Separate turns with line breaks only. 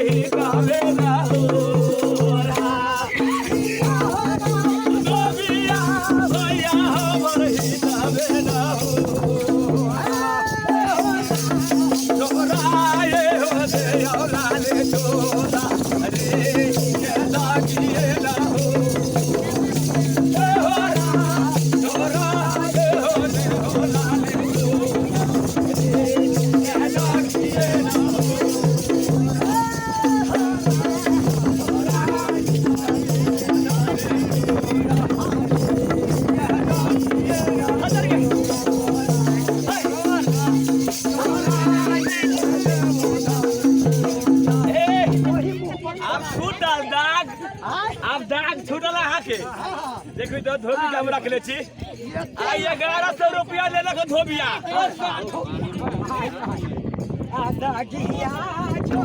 ही कावे ना हो धोबिया भैया हमर ही कावे ना हो छोराए हो दे औलाले छोरा रे के लागिए ना हो देखो तो धोबी का हम रख ले छी आई 1100 रुपया ले लखो धोबिया आधा किया जो